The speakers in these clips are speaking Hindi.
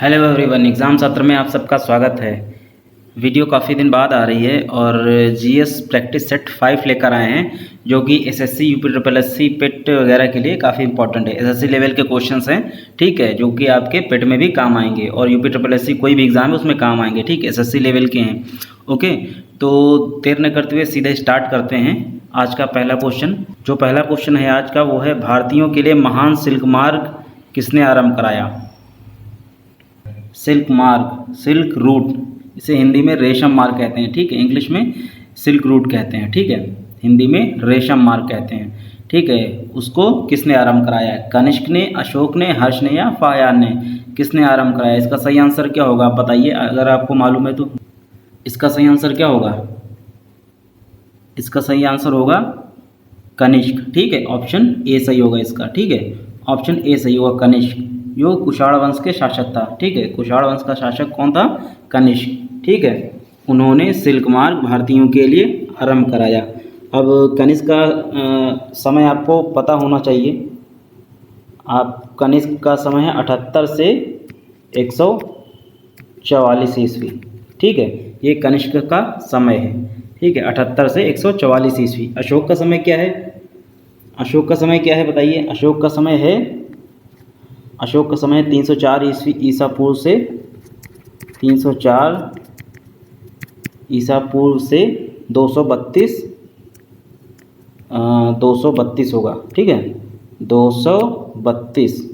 हेलो एवरीवन, एग्ज़ाम सत्र में आप सबका स्वागत है। वीडियो काफ़ी दिन बाद आ रही है और जीएस प्रैक्टिस सेट 5 लेकर आए हैं, जो कि एसएससी यूपी पेट वगैरह के लिए काफ़ी इंपॉर्टेंट है। एसएससी लेवल के क्वेश्चंस हैं, ठीक है, जो कि आपके पेट में भी काम आएंगे और यूपी कोई भी एग्ज़ाम है उसमें काम आएंगे, ठीक है, एसएससी लेवल के हैं। ओके, तो देर न करते हुए सीधे स्टार्ट करते हैं आज का पहला क्वेश्चन। जो पहला क्वेश्चन है आज का वो है, भारतीयों के लिए महान सिल्क मार्ग किसने आरंभ कराया? सिल्क मार्ग, सिल्क रूट, इसे हिंदी में रेशम मार्ग कहते हैं, ठीक है, इंग्लिश में सिल्क रूट कहते हैं, ठीक है, हिंदी में रेशम मार्ग कहते हैं, ठीक है। उसको किसने आरंभ कराया? कनिष्क ने, अशोक ने, हर्ष ने या फायान ने? किसने आरंभ कराया? इसका सही आंसर क्या होगा आप बताइए, अगर आपको मालूम है तो। इसका सही आंसर क्या होगा? इसका सही आंसर होगा कनिष्क, ठीक है, ऑप्शन ए सही होगा इसका, ठीक है, ऑप्शन ए सही होगा कनिष्क, जो कुषाण वंश के शासक था, ठीक है। कुषाण वंश का शासक कौन था? कनिष्क, ठीक है। उन्होंने सिल्क मार्ग भारतीयों के लिए आरंभ कराया। अब कनिष्क का समय आपको पता होना चाहिए। आप कनिष्क का समय है 78 से 144 ईस्वी, ठीक है, ये कनिष्क का समय है, ठीक है, 78 से 144 ईस्वी। अशोक का समय क्या है? अशोक का समय क्या है बताइए? अशोक का समय है 304 ईसा पूर्व से 304 ईसा पूर्व से 232 होगा, ठीक है, 232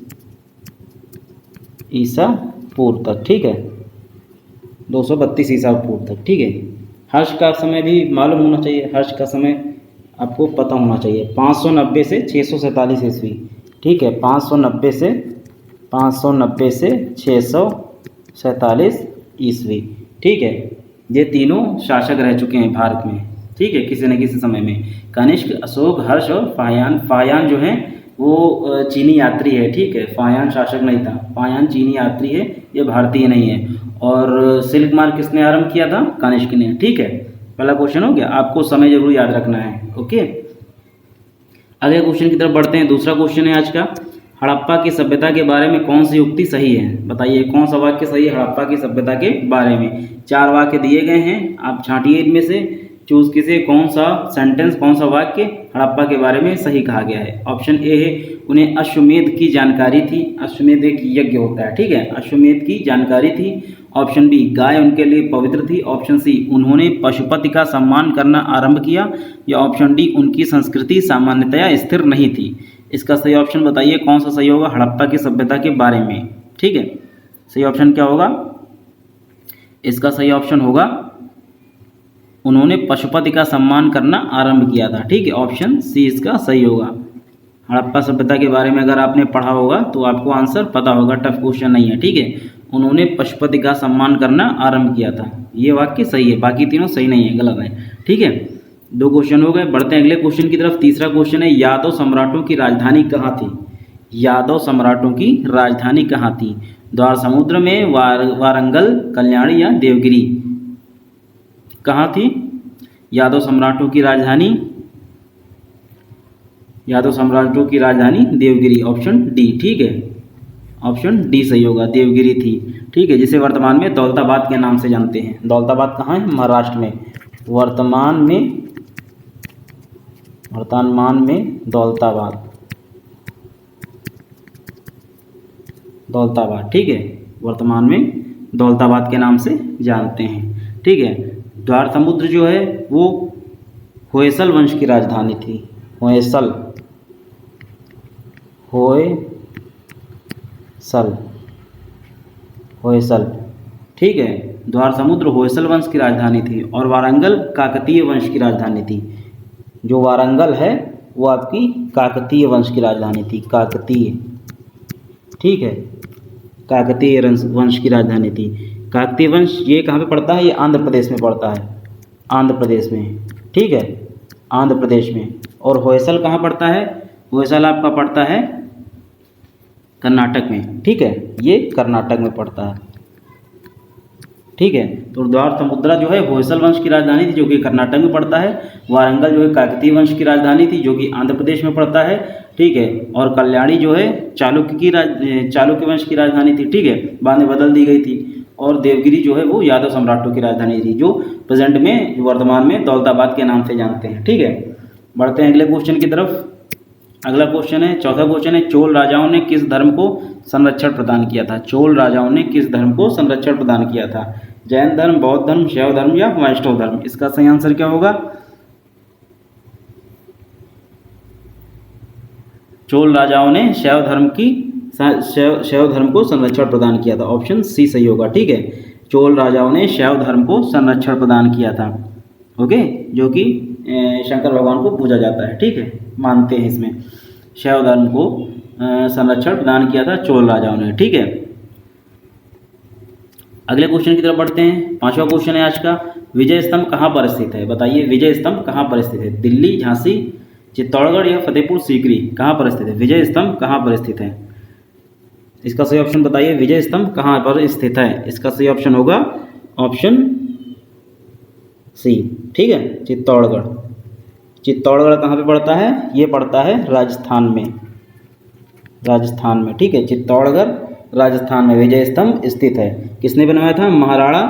ईसा पूर्व तक, ठीक है, 232 ईसा पूर्व तक, ठीक है। हर्ष का समय भी मालूम होना चाहिए, हर्ष का समय आपको पता होना चाहिए, 590 से 647 ईस्वी, ठीक है, 590 से 647 ईस्वी, ठीक है। ये तीनों शासक रह चुके हैं भारत में, ठीक है, किसी न किसी समय में। कनिष्क, अशोक, हर्ष और फायान। फायान जो है वो चीनी यात्री है, ठीक है, फायान शासक नहीं था, फायान चीनी यात्री है, ये भारतीय नहीं है। और सिल्क मार्ग किसने आरंभ किया था? कनिष्क ने, ठीक है। पहला क्वेश्चन हो गया, आपको समय जरूर याद रखना है, ओके। अगले क्वेश्चन की तरफ बढ़ते हैं। दूसरा क्वेश्चन है आज का, हड़प्पा की सभ्यता के बारे में कौन सी युक्ति सही है? बताइए कौन सा वाक्य सही है हड़प्पा की सभ्यता के बारे में? 4 वाक्य दिए गए हैं, आप छांटिए इनमें से, चूज कीजिए कौन सा सेंटेंस, कौन सा वाक्य हड़प्पा के बारे में सही कहा गया है। ऑप्शन ए है, उन्हें अश्वमेध की जानकारी थी। अश्वमेध एक यज्ञ होता है, ठीक है, अश्वमेध की जानकारी थी। ऑप्शन बी, गाय उनके लिए पवित्र थी। ऑप्शन सी, उन्होंने पशुपति का सम्मान करना आरंभ किया। या ऑप्शन डी, उनकी संस्कृति सामान्यतया स्थिर नहीं थी। इसका सही ऑप्शन बताइए कौन सा सही होगा हड़प्पा की सभ्यता के बारे में, ठीक है। सही ऑप्शन क्या होगा? इसका सही ऑप्शन होगा, उन्होंने पशुपति का सम्मान करना आरंभ किया था, ठीक है, ऑप्शन सी इसका सही होगा। हड़प्पा सभ्यता के बारे में अगर आपने पढ़ा होगा तो आपको आंसर पता होगा, टफ क्वेश्चन नहीं है, ठीक है। उन्होंने पशुपति का सम्मान करना आरंभ किया था, ये वाक्य सही है, बाकी तीनों सही नहीं है, गलत है, ठीक है। 2 क्वेश्चन हो गए, बढ़ते हैं अगले क्वेश्चन की तरफ। तीसरा क्वेश्चन है, यादव सम्राटों की राजधानी कहाँ थी? यादव सम्राटों की राजधानी कहाँ थी? द्वार समुद्र में, वारंगल, कल्याणी या देवगिरी? कहाँ थी यादव सम्राटों की राजधानी? यादव सम्राटों की राजधानी देवगिरी, ऑप्शन डी, ठीक है, ऑप्शन डी सही होगा, देवगिरी थी, ठीक है, जिसे वर्तमान में दौलताबाद के नाम से जानते हैं। दौलताबाद कहाँ है? महाराष्ट्र में। वर्तमान में दौलताबाद, ठीक है, वर्तमान में दौलताबाद के नाम से जानते हैं, ठीक है। द्वार समुद्र जो है वो होयसल वंश की राजधानी थी। होयसल, ठीक है, द्वार समुद्र होयसल वंश की राजधानी थी। और वारंगल काकतीय वंश की राजधानी थी। जो वारंगल है वो आपकी काकतीय वंश की राजधानी थी, काकतीय, ठीक है, काकतीय वंश की राजधानी थी। काकतीय वंश ये कहाँ पे पड़ता है? ये आंध्र प्रदेश में पड़ता है, आंध्र प्रदेश में, ठीक है, आंध्र प्रदेश में। और होयसल कहाँ पड़ता है? होयसल आपका पड़ता है कर्नाटक में, ठीक है, ये कर्नाटक में पड़ता है, ठीक है। तो द्वार समुद्रा जो है होयसल वंश की राजधानी थी, जो कि कर्नाटक में पड़ता है। वारंगल जो है काकतीय वंश की राजधानी थी, जो कि आंध्र प्रदेश में पड़ता है। ठीक है। और कल्याणी जो है चालुक्य वंश की राजधानी थी, ठीक है, बाद में बदल दी गई थी। और देवगिरी जो है वो यादव सम्राटों की राजधानी थी, जो प्रेजेंट में वर्तमान में दौलताबाद के नाम से जानते हैं, ठीक है। बढ़ते हैं अगले क्वेश्चन की तरफ। अगला क्वेश्चन है, चौथा क्वेश्चन है, चोल राजाओं ने किस धर्म को संरक्षण प्रदान किया था? चोल राजाओं ने किस धर्म को संरक्षण प्रदान किया था? जैन धर्म, बौद्ध धर्म, शैव धर्म या वैष्णव धर्म? इसका सही आंसर क्या होगा? चोल राजाओं ने शैव धर्म को संरक्षण प्रदान किया था। ऑप्शन सी सही होगा, ठीक है। चोल राजाओं ने शैव धर्म को संरक्षण प्रदान किया था, ओके, जो कि शंकर भगवान को पूजा जाता है, ठीक है, मानते हैं इसमें। शैव धर्म को संरक्षण प्रदान किया था चोल राजाओं ने, ठीक है। अगले क्वेश्चन की तरफ बढ़ते हैं। पांचवा क्वेश्चन है आज का, विजय स्तंभ कहाँ पर स्थित है? बताइए, विजय स्तंभ कहाँ पर स्थित है? दिल्ली, झांसी, चित्तौड़गढ़ या फतेहपुर सीकरी? कहाँ पर स्थित है विजय स्तंभ? कहाँ पर स्थित है? इसका सही ऑप्शन बताइए, विजय स्तंभ कहाँ पर स्थित है? इसका सही ऑप्शन होगा ऑप्शन सी, ठीक है, चित्तौड़गढ़। चित्तौड़गढ़ कहाँ पे पड़ता है? ये पड़ता है राजस्थान में, ठीक है। चित्तौड़गढ़ राजस्थान में विजय स्तंभ स्थित है। किसने बनवाया था? महाराणा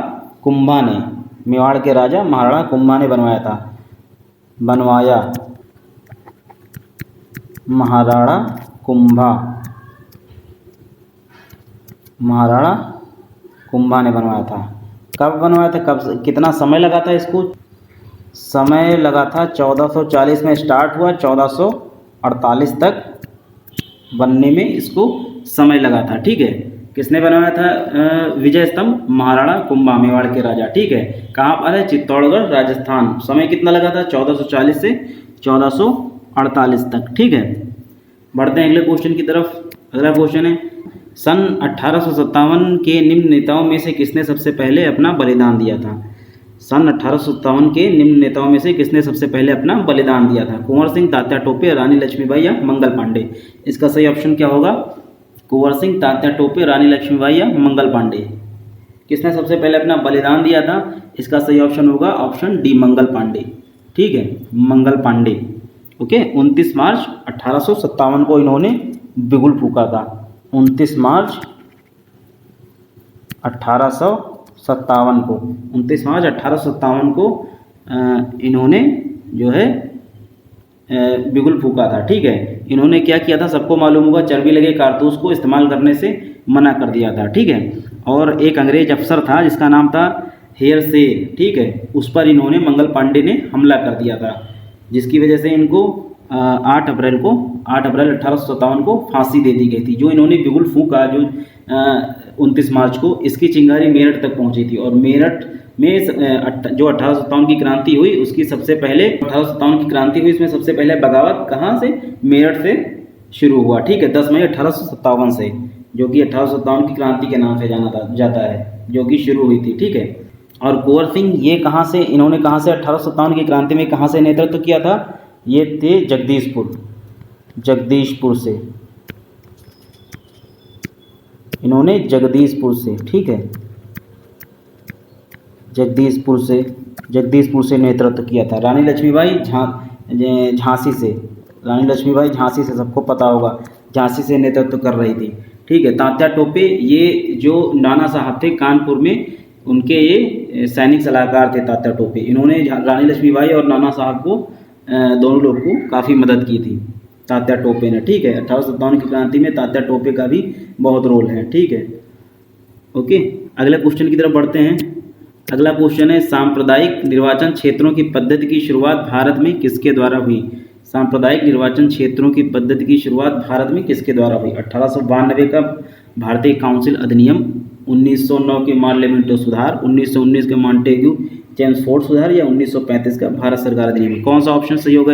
कुंभा ने, मेवाड़ के राजा महाराणा कुंभा ने बनवाया महाराणा कुंभा ने बनवाया था। कब बनवाया था? कितना समय लगा था इसको? समय लगा था 1440 में स्टार्ट हुआ, 1448 तक बनने में इसको समय लगा था, ठीक है। किसने बनवाया था विजय स्तंभ? महाराणा कुंभा, मेवाड़ के राजा, ठीक है। कहाँ पर है? चित्तौड़गढ़ राजस्थान। समय कितना लगा था? 1440 से 1448 तक, ठीक है। बढ़ते हैं अगले क्वेश्चन की तरफ। अगला क्वेश्चन है, सन 1857 के निम्न नेताओं में से किसने सबसे पहले अपना बलिदान दिया था? सन 1857 के निम्न नेताओं में से किसने सबसे पहले अपना बलिदान दिया था? कुंवर सिंह, तात्या टोपे, रानी लक्ष्मीबाई या मंगल पांडे? इसका सही ऑप्शन क्या होगा? कुंवर सिंह, तात्या टोपे, रानी लक्ष्मीबाई या मंगल पांडे? किसने सबसे पहले अपना बलिदान दिया था? इसका सही ऑप्शन होगा ऑप्शन डी, मंगल पांडे, ठीक है, मंगल पांडे, ओके। 29 मार्च 1857 को इन्होंने बिगुल फूंका था। 29 मार्च 1857 को, 29 मार्च 1857 को इन्होंने जो है बिगुल फूंका था, ठीक है। इन्होंने क्या किया था? सबको मालूम होगा, चर्बी लगे कारतूस को इस्तेमाल करने से मना कर दिया था, ठीक है। और एक अंग्रेज अफसर था जिसका नाम था हेयर से, ठीक है, उस पर इन्होंने मंगल पांडे ने हमला कर दिया था, जिसकी वजह से इनको 8 अप्रैल 1857 को फांसी दे दी गई थी। जो इन्होंने बिगुल फूंका जो 29 मार्च को, इसकी चिंगारी मेरठ तक पहुंची थी। और मेरठ में जो 1857 की क्रांति हुई, उसकी सबसे पहले 1857 की क्रांति हुई, इसमें सबसे पहले बगावत कहाँ से? मेरठ से शुरू हुआ, ठीक है, 10 मई 1857 से, जो कि 1857 की क्रांति के नाम से जाना जाता है, जो कि शुरू हुई थी, ठीक है। और कुंवर सिंह ये कहाँ से, इन्होंने कहाँ से 1857 की क्रांति में कहाँ से नेतृत्व किया था? ये थे जगदीशपुर से, इन्होंने जगदीशपुर से, ठीक है, जगदीशपुर से नेतृत्व किया था। रानी लक्ष्मीबाई झांसी से, सबको पता होगा, झांसी से नेतृत्व कर रही थी, ठीक है। तात्या टोपे ये जो नाना साहब थे कानपुर में, उनके ये सैनिक सलाहकार थे तात्या टोपे। इन्होंने रानी लक्ष्मीबाई और नाना साहब को, दोनों लोग को काफ़ी मदद की थी तात्या टोपे ने, ठीक है। 1857 की क्रांति में तात्या टोपे का भी बहुत रोल है, ठीक है, ओके। अगले क्वेश्चन की तरफ बढ़ते हैं। अगला क्वेश्चन है, सांप्रदायिक निर्वाचन क्षेत्रों की पद्धति की शुरुआत भारत में किसके द्वारा हुई? सांप्रदायिक निर्वाचन क्षेत्रों की पद्धति की शुरुआत भारत में किसके द्वारा हुई? 1892 का भारतीय काउंसिल अधिनियम, 1909 के मार्लियामेंटो सुधार, 1919 के मॉन्टेग्यू चेम्सफोर्ड सुधार या 1935 का भारत सरकार अधिनियम? कौन सा ऑप्शन सही होगा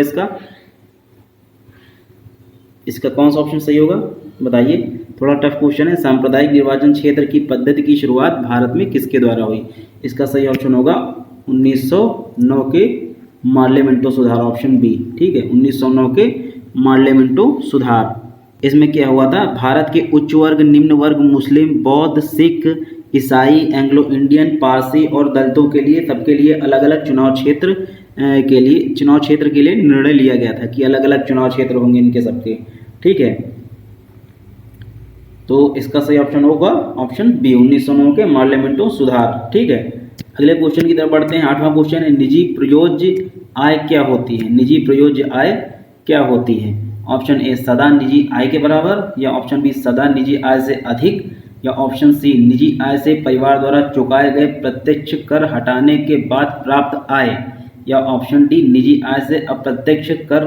इसका कौन सा ऑप्शन सही होगा बताइए? थोड़ा टफ क्वेश्चन है। सांप्रदायिक निर्वाचन क्षेत्र की पद्धति की शुरुआत भारत में किसके द्वारा हुई? इसका सही ऑप्शन होगा 1909 के मार्लियामेंटो सुधार, ऑप्शन बी, ठीक है, 1909 के मार्लियामेंटो सुधार। इसमें क्या हुआ था? भारत के उच्च वर्ग, निम्न वर्ग, मुस्लिम, बौद्ध, सिख, ईसाई, एंग्लो इंडियन, पारसी और दलितों के लिए, सबके लिए अलग अलग चुनाव क्षेत्र के लिए निर्णय लिया गया था कि अलग अलग चुनाव क्षेत्र होंगे इनके सबके, ठीक है। तो इसका सही ऑप्शन होगा ऑप्शन बी 1909 के पार्लियामेंटो सुधार। ठीक है, अगले क्वेश्चन की तरफ बढ़ते हैं। 8वां क्वेश्चन है निजी प्रयोज्य आय क्या होती है। निजी प्रयोज्य आय क्या होती है। ऑप्शन ए सदा निजी आय के बराबर, या ऑप्शन बी सदा निजी आय से अधिक, या ऑप्शन सी निजी आय से परिवार द्वारा चुकाए गए प्रत्यक्ष कर हटाने के बाद प्राप्त आय, या ऑप्शन डी निजी आय से अप्रत्यक्ष कर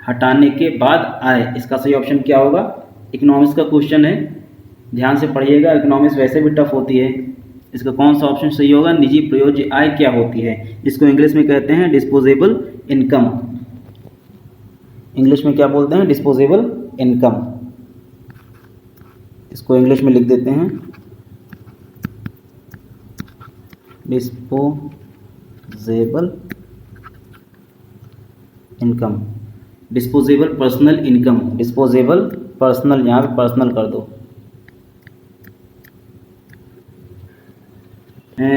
हटाने के बाद आय। इसका सही ऑप्शन क्या होगा। इकोनॉमिक्स का क्वेश्चन है, ध्यान से पढ़िएगा, इकोनॉमिक्स वैसे भी टफ होती है। इसका कौन सा ऑप्शन सही होगा। निजी प्रयोज्य आय क्या होती है, जिसको इंग्लिश में कहते हैं डिस्पोजेबल इनकम। इंग्लिश में क्या बोलते हैं, डिस्पोजेबल इनकम। इसको इंग्लिश में लिख देते हैं disposable income, disposable personal income, disposable personal, यहाँ पे पर्सनल कर दो,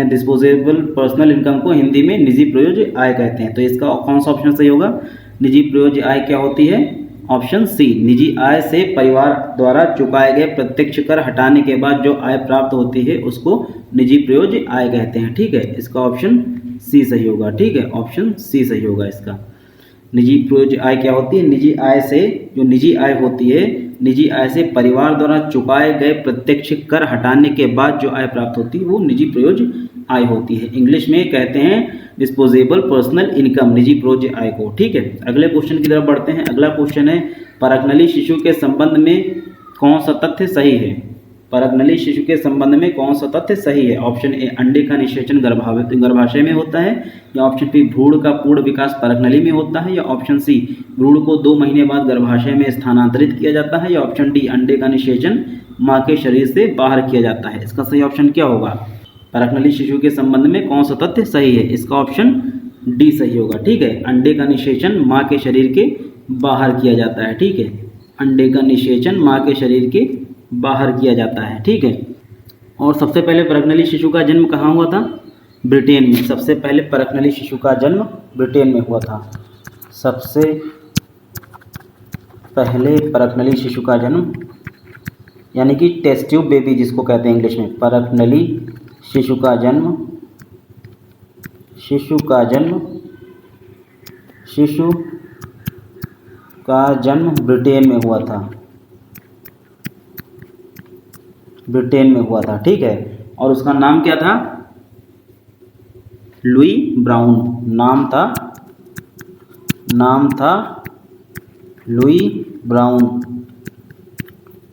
डिस्पोजेबल पर्सनल इनकम को हिंदी में निजी प्रयोज्य आय कहते हैं। तो इसका कौन सा ऑप्शन सही होगा। निजी प्रयोज्य आय क्या होती है। ऑप्शन सी निजी आय से परिवार द्वारा चुकाए गए प्रत्यक्ष कर हटाने के बाद जो आय प्राप्त होती है उसको निजी प्रयोज्य आय कहते हैं। ठीक है, इसका ऑप्शन सी सही होगा। ठीक है, ऑप्शन सी सही होगा इसका। निजी प्रयोज्य आय क्या होती है। निजी आय से, जो निजी आय होती है, निजी आय से परिवार द्वारा चुकाए गए प्रत्यक्ष कर हटाने के बाद जो आय प्राप्त होती है वो निजी प्रयोज्य आय होती है। इंग्लिश में कहते हैं डिस्पोजेबल पर्सनल इनकम, निजी प्रयोज्य आय को। ठीक है, अगले क्वेश्चन की तरफ बढ़ते हैं। अगला क्वेश्चन है परगनली शिशु के संबंध में कौन सा तथ्य सही है। परगनली शिशु के संबंध में कौन सा तथ्य सही है। ऑप्शन ए अंडे का निषेचन गर्भाशय में होता है, या ऑप्शन बी भ्रूण का पूर्ण विकास परगनली में होता है, या ऑप्शन सी भ्रूण को 2 महीने बाद गर्भाशय में स्थानांतरित किया जाता है, या ऑप्शन डी अंडे का निषेचन माँ के शरीर से बाहर किया जाता है। इसका सही ऑप्शन क्या होगा। परगनली शिशु के संबंध में कौन सा तथ्य सही है। इसका ऑप्शन डी सही होगा। ठीक है, अंडे का निषेचन माँ के शरीर के बाहर किया जाता है। ठीक है, अंडे का निषेचन माँ के शरीर के बाहर किया जाता है। ठीक है, और सबसे पहले परगनली शिशु का जन्म कहाँ हुआ था। ब्रिटेन में। सबसे पहले परगनली शिशु का जन्म ब्रिटेन में हुआ था। सबसे पहले परगनली शिशु का जन्म, यानी कि टेस्ट ट्यूब बेबी जिसको कहते हैं इंग्लिश में, परगनली शिशु का जन्म, शिशु का जन्म ब्रिटेन में हुआ था। ब्रिटेन में हुआ था। ठीक है, और उसका नाम क्या था। लुई ब्राउन नाम था लुई ब्राउन।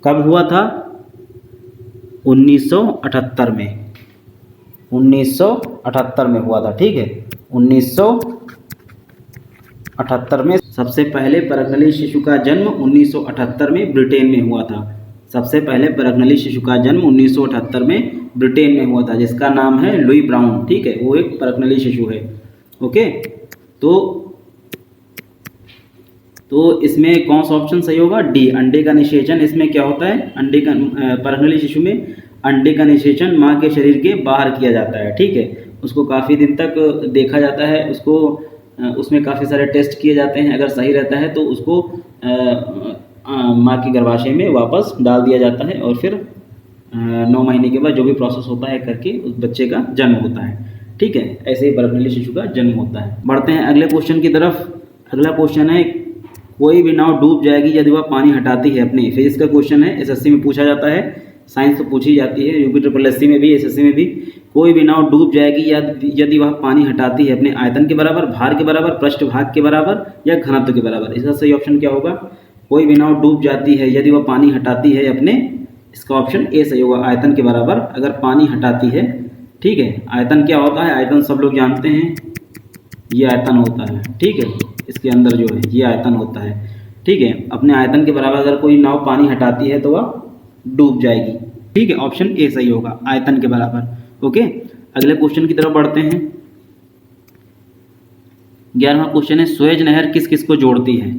कब हुआ था। 1978 में। 1978 में हुआ था। ठीक है, 1978 में सबसे पहले परगनली शिशु का जन्म 1978 में ब्रिटेन में हुआ था। सबसे पहले परगनली शिशु का जन्म 1978 में ब्रिटेन में हुआ था, जिसका नाम है लुई ब्राउन। ठीक है, वो एक परगनली शिशु है। ओके, तो इसमें कौन सा ऑप्शन सही होगा। डी अंडे का निषेचन। इसमें क्या होता है, अंडे का परगनली शिशु में अंडे का निषेचन माँ के शरीर के बाहर किया जाता है। ठीक है, उसको काफ़ी दिन तक देखा जाता है, उसमें काफ़ी सारे टेस्ट किए जाते हैं। अगर सही रहता है तो उसको माँ के गर्भाशय में वापस डाल दिया जाता है, और फिर 9 महीने के बाद जो भी प्रोसेस होता है करके उस बच्चे का जन्म होता है। ठीक है, ऐसे ही परगनली शिशु का जन्म होता है। बढ़ते हैं अगले क्वेश्चन की तरफ। अगला क्वेश्चन है कोई भी नाव डूब जाएगी यदि वह पानी हटाती है अपने। फिजिक्स का क्वेश्चन है, एसएससी में पूछा जाता है, साइंस तो पूछी जाती है, यूपी SSC में भी, एसएससी में भी। कोई भी नाव डूब जाएगी यदि वह पानी हटाती है अपने आयतन के बराबर, भार के बराबर, पृष्ठभाग के बराबर, या घनत्व के बराबर। इसका सही ऑप्शन क्या होगा। कोई भी नाव डूब जाती है यदि वह पानी हटाती है अपने, इसका ऑप्शन ए सही होगा, आयतन के बराबर अगर पानी हटाती है। ठीक है, आयतन क्या होता है। आयतन सब लोग जानते हैं, ये आयतन होता है। ठीक है, इसके अंदर जो है ये आयतन होता है। ठीक है, अपने आयतन के बराबर अगर कोई नाव पानी हटाती है तो वह डूब जाएगी। ठीक है, ऑप्शन ए सही होगा, आयतन के बराबर। ओके, अगले क्वेश्चन की तरफ बढ़ते हैं। 11वां क्वेश्चन है सुएज नहर किस किस को जोड़ती है।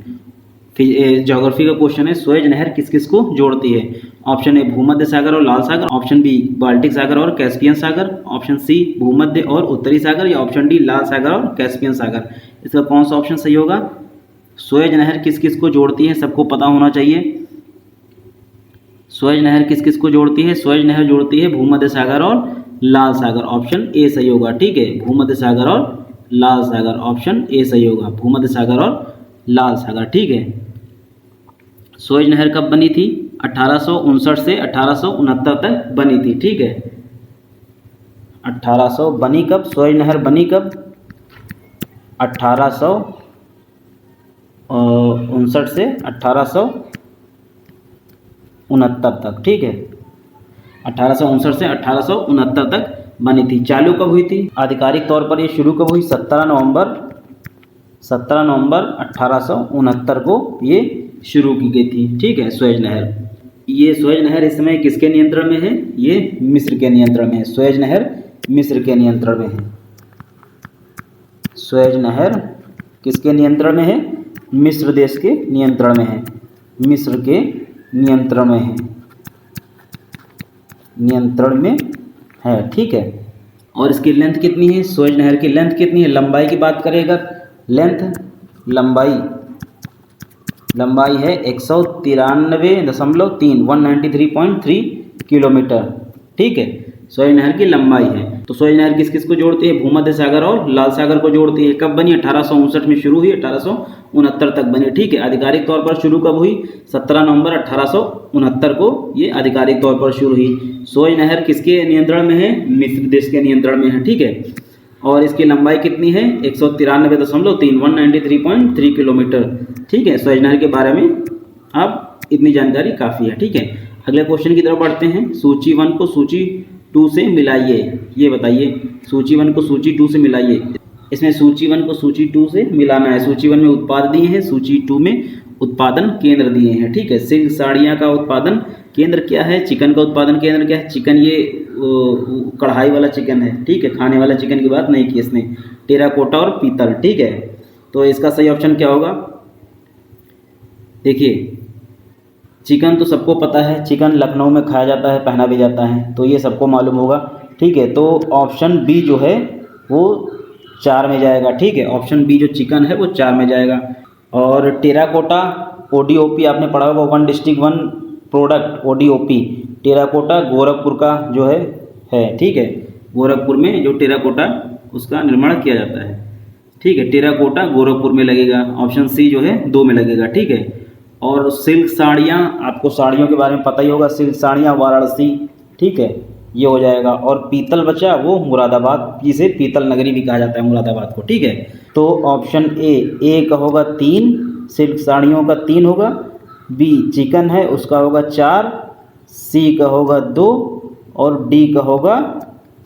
ज्योग्राफी का क्वेश्चन है, सुएज नहर किस किस को जोड़ती है। ऑप्शन ए भूमध्य सागर और लाल सागर, ऑप्शन बी बाल्टिक सागर और कैस्पियन सागर, ऑप्शन सी भूमध्य और उत्तरी सागर, या ऑप्शन डी लाल सागर और कैस्पियन सागर। इसका कौन सा ऑप्शन सही होगा। सुएज नहर किस किस को जोड़ती है, सबको पता होना चाहिए। सुएज नहर किस किस को जोड़ती है? सुएज नहर जोड़ती है भूमध्य सागर और लाल सागर, ऑप्शन ए सही होगा। ठीक है, भूमध्य सागर और लाल सागर, ऑप्शन ए सही होगा, भूमध्य सागर और लाल सागर। ठीक है, सुएज नहर कब बनी थी? 1859 से 1869 तक बनी थी। ठीक है, 1800 बनी कब? सुएज नहर बनी कब? 1859 से 1869 तक। ठीक है, 1859 से 1869 तक बनी थी। चालू कब हुई थी? आधिकारिक तौर पर ये शुरू कब हुई? 17 नवंबर 1869 को ये शुरू की गई थी। ठीक है, सुएज नहर। ये सुएज नहर इस समय किसके नियंत्रण में है? ये मिस्र के नियंत्रण में है। सुएज नहर मिस्र के नियंत्रण में है। सुएज नहर किसके नियंत्रण में है? मिस्र देश के नियंत्रण में है। मिस्र के नियंत्रण में है, नियंत्रण में है। ठीक है, और इसकी लेंथ कितनी है? सुएज नहर की लेंथ कितनी है? लंबाई की बात करेगा, लेंथ लंबाई है 193.3 किलोमीटर। ठीक है, सुएज नहर की लंबाई है। तो सुएज नहर किस किस को जोड़ती है? भूमध्य सागर और लाल सागर को जोड़ती है। कब बनी? 1859 में शुरू हुई, 1869 तक बनी। ठीक है, आधिकारिक तौर पर शुरू कब हुई? 17 नवंबर 1869 को ये आधिकारिक तौर पर शुरू हुई। सुएज नहर किसके नियंत्रण में है? मिस्र देश के नियंत्रण में है। ठीक है, और इसकी लंबाई कितनी है? 193.3 किलोमीटर। ठीक है, सुएज नहर के बारे में अब इतनी जानकारी काफ़ी है। ठीक है, अगले क्वेश्चन की तरफ बढ़ते हैं। सूची 1 को सूची 2 से मिलाइए। ये बताइए, सूची 1 को सूची 2 से मिलाइए। इसमें सूची 1 को सूची 2 से मिलाना है। सूची 1 में उत्पाद दिए हैं, सूची 2 में उत्पादन केंद्र दिए हैं। ठीक है, सिल्क साड़ियाँ का उत्पादन केंद्र क्या है? चिकन का उत्पादन केंद्र क्या है? चिकन ये कढ़ाई वाला चिकन है। ठीक है, खाने वाला चिकन की बात नहीं की इसने। टेराकोटा और पीतल। ठीक है, तो इसका सही ऑप्शन क्या होगा? देखिए, चिकन तो सबको पता है, चिकन लखनऊ में खाया जाता है, पहना भी जाता है, तो ये सबको मालूम होगा। ठीक है, तो ऑप्शन बी जो है वो 4 में जाएगा। ठीक है, ऑप्शन बी जो चिकन है वो 4 में जाएगा। और टेराकोटा ODOP आपने पढ़ा होगा, 1 district 1 product, ODOP। Terracotta Gorakhpur का जो है। ठीक है, गोरखपुर में जो टेराकोटा उसका निर्माण किया जाता है। ठीक है, टेराकोटा गोरखपुर में लगेगा। ऑप्शन सी जो है 2 में लगेगा। ठीक है, और सिल्क साड़ियाँ, आपको साड़ियों के बारे में पता ही होगा, सिल्क साड़ियाँ वाराणसी। ठीक है, ये हो जाएगा। और पीतल बचा वो मुरादाबाद, जिसे पीतल नगरी भी कहा जाता है मुरादाबाद को। ठीक है, तो ऑप्शन ए का होगा 3, सिल्क साड़ियों का 3 होगा। बी चिकन है उसका होगा 4, सी का होगा 2 और डी का होगा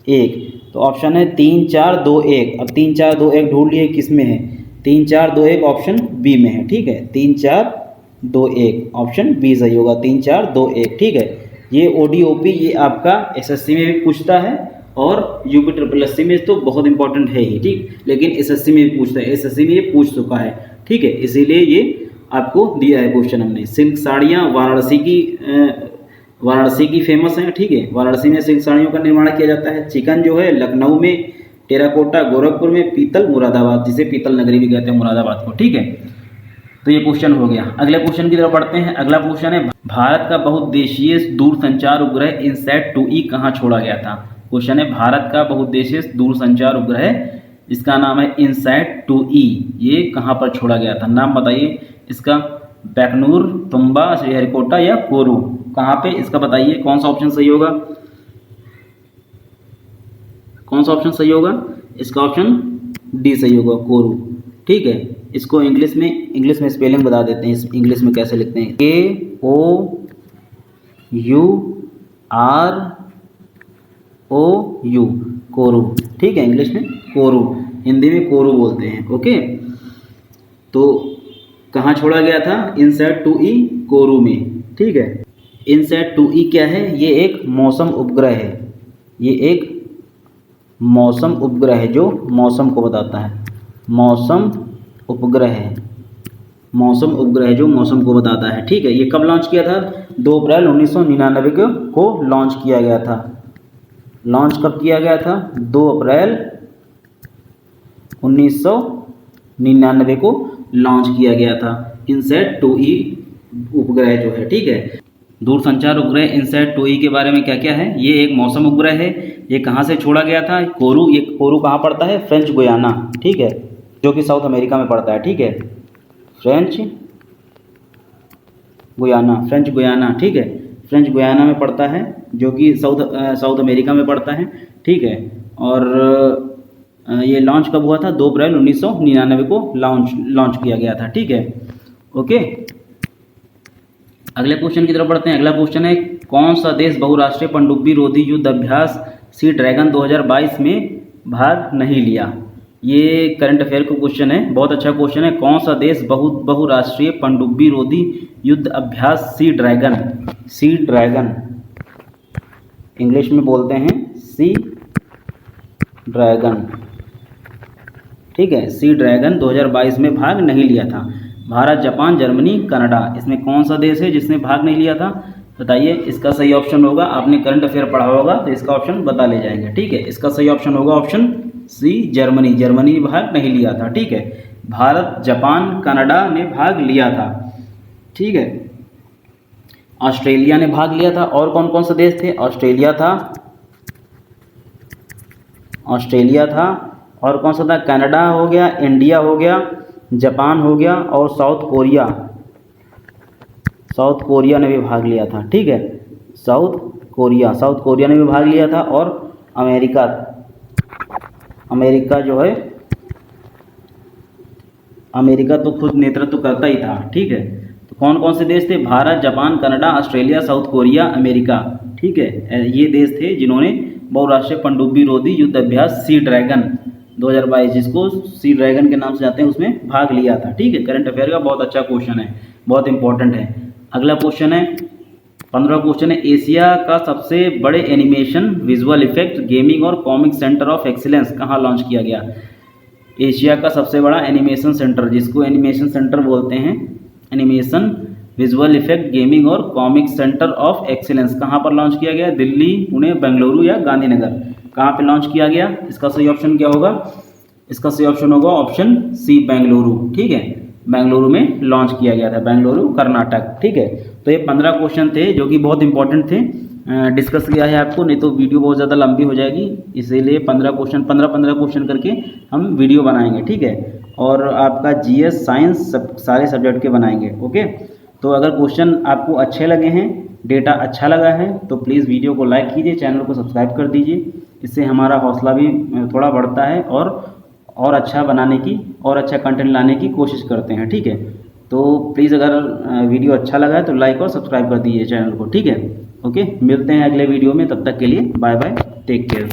1। तो ऑप्शन है 3 4 2 1। अब 3 4 2 1 ढूंढ लिए किस में है? 3 4 2 1 ऑप्शन बी में है। ठीक है, 3 4 2 1 ऑप्शन बी सही होगा, 3 4 2 1। ठीक है, ये ODOP ये आपका SSC में भी पूछता है और UPSSC में तो बहुत इंपॉर्टेंट है ही। ठीक, लेकिन SSC में भी पूछता है, SSC में ये पूछ चुका है। ठीक है, इसीलिए ये आपको दिया है क्वेश्चन हमने। सिल्क साड़ियाँ वाराणसी की फेमस हैं। ठीक है, वाराणसी में सिल्क साड़ियों का निर्माण किया जाता है। चिकन जो है लखनऊ में, टेराकोटा गोरखपुर में, पीतल मुरादाबाद, जिसे पीतल नगरी भी कहते हैं मुरादाबाद को। ठीक है, तो ये क्वेश्चन हो गया। अगले क्वेश्चन की तरफ बढ़ते हैं। अगला क्वेश्चन है, भारत का बहुउद्देशीय दूरसंचार उपग्रह इनसैट 2E कहाँ छोड़ा गया था? क्वेश्चन है, भारत का बहुउद्देशीय दूरसंचार उपग्रह, इसका नाम है इनसैट 2E, ये कहाँ पर छोड़ा गया था? नाम बताइए इसका। बैकनूर, तुम्बा, श्रीहरिकोटा या कोरू, कहाँ पे? इसका बताइए कौन सा ऑप्शन सही होगा? कौन सा ऑप्शन सही होगा? इसका ऑप्शन डी सही होगा, कोरू। ठीक है, इसको इंग्लिश में स्पेलिंग बता देते हैं। इस इंग्लिश में कैसे लिखते हैं? KOUROU, कोरू। ठीक है, इंग्लिश में कोरू, हिंदी में कोरू बोलते हैं। ओके, तो कहाँ छोड़ा गया था? इनसैट 2E कोरू में। ठीक है, इनसैट 2E क्या है? ये एक मौसम उपग्रह है। ये एक मौसम उपग्रह है जो मौसम को बताता है। मौसम उपग्रह है, मौसम उपग्रह जो मौसम को बताता है। ठीक है, ये कब लॉन्च किया था? 2 अप्रैल 1999 को लॉन्च किया गया था। लॉन्च कब किया गया था? 2 अप्रैल 1999 को लॉन्च किया गया था इनसैट 2E उपग्रह जो है। ठीक है, दूरसंचार उपग्रह इनसैट 2E के बारे में क्या क्या है? ये एक मौसम उपग्रह है। ये कहाँ से छोड़ा गया था? कोरू। ये कोरू कहाँ पड़ता है? फ्रेंच गुयाना, ठीक है, जो कि साउथ अमेरिका में पड़ता है, ठीक है, फ्रेंच गुयाना, ठीक है, फ्रेंच गुयाना में पड़ता है, जो कि साउथ अमेरिका में पड़ता है, ठीक है। और ये लॉन्च कब हुआ था? 2 अप्रैल 1999 को लॉन्च किया गया था, ठीक है, ओके। अगले क्वेश्चन की तरफ बढ़ते हैं। अगला क्वेश्चन है, कौन सा देश बहुराष्ट्रीय पनडुब्बी रोधी युद्ध अभ्यास सी ड्रैगन 2022 में भाग नहीं लिया? ये करंट अफेयर का क्वेश्चन है, बहुत अच्छा क्वेश्चन है। कौन सा देश बहुराष्ट्रीय पनडुब्बी रोधी युद्ध अभ्यास सी ड्रैगन इंग्लिश में बोलते हैं सी ड्रैगन, ठीक है, सी ड्रैगन 2022 में भाग नहीं लिया था? भारत, जापान, जर्मनी, कनाडा, इसमें कौन सा देश है जिसने भाग नहीं लिया था? बताइए। इसका सही ऑप्शन होगा, आपने करंट अफेयर पढ़ा होगा तो इसका ऑप्शन बता ले जाएंगे, ठीक है। इसका सही ऑप्शन होगा ऑप्शन सी, जर्मनी। जर्मनी ने भाग नहीं लिया था, ठीक है। भारत, जापान, कनाडा ने भाग लिया था, ठीक है। ऑस्ट्रेलिया ने भाग लिया था। और कौन कौन से देश थे? ऑस्ट्रेलिया था, और कौन सा था? कनाडा हो गया, इंडिया हो गया, जापान हो गया, और साउथ कोरिया ने भी भाग लिया था, ठीक है। साउथ कोरिया ने भी भाग लिया था, और अमेरिका जो है, अमेरिका तो खुद नेतृत्व करता ही था, ठीक है। तो कौन कौन से देश थे? Bharat, Japan, Canada, Australia, south Korea, America, ठीक है। ये देश थे जिन्होंने बहुराष्ट्रीय पनडुब्बी रोधी युद्ध अभ्यास सी ड्रैगन 2022, जिसको सी ड्रैगन के नाम से जाते हैं, उसमें भाग लिया था, ठीक है। करंट अफेयर का बहुत अच्छा क्वेश्चन है, बहुत इंपॉर्टेंट है। अगला क्वेश्चन है, 15वां क्वेश्चन है, एशिया का सबसे बड़े एनिमेशन, विजुअल इफेक्ट, गेमिंग और कॉमिक सेंटर ऑफ एक्सीलेंस कहाँ लॉन्च किया गया? एशिया का सबसे बड़ा एनिमेशन सेंटर, जिसको एनिमेशन सेंटर बोलते हैं, एनिमेशन, विजुअल इफेक्ट, गेमिंग और कॉमिक सेंटर ऑफ एक्सीलेंस, कहाँ पर लॉन्च किया गया? दिल्ली, पुणे, बेंगलुरु या गांधीनगर, कहाँ पे लॉन्च किया गया? इसका सही ऑप्शन क्या होगा? इसका सही ऑप्शन होगा ऑप्शन सी, बेंगलुरु, ठीक है। बेंगलुरु में लॉन्च किया गया था, बेंगलुरु, कर्नाटक, ठीक है। तो ये 15 क्वेश्चन थे जो कि बहुत इंपॉर्टेंट थे, डिस्कस किया है आपको, नहीं तो वीडियो बहुत ज़्यादा लंबी हो जाएगी, इसीलिए 15 क्वेश्चन करके हम वीडियो बनाएंगे, ठीक है। और आपका जीएस, साइंस, सारे सब्जेक्ट के बनाएंगे, ओके। तो अगर क्वेश्चन आपको अच्छे लगे हैं, डेटा अच्छा लगा है, तो प्लीज़ वीडियो को लाइक कीजिए, चैनल को सब्सक्राइब कर दीजिए, इससे हमारा हौसला भी थोड़ा बढ़ता है, और अच्छा बनाने की, और अच्छा कंटेंट लाने की कोशिश करते हैं, ठीक है। तो प्लीज़ अगर वीडियो अच्छा लगा है तो लाइक और सब्सक्राइब कर दीजिए चैनल को, ठीक है, ओके। मिलते हैं अगले वीडियो में, तब तक के लिए बाय बाय, टेक केयर।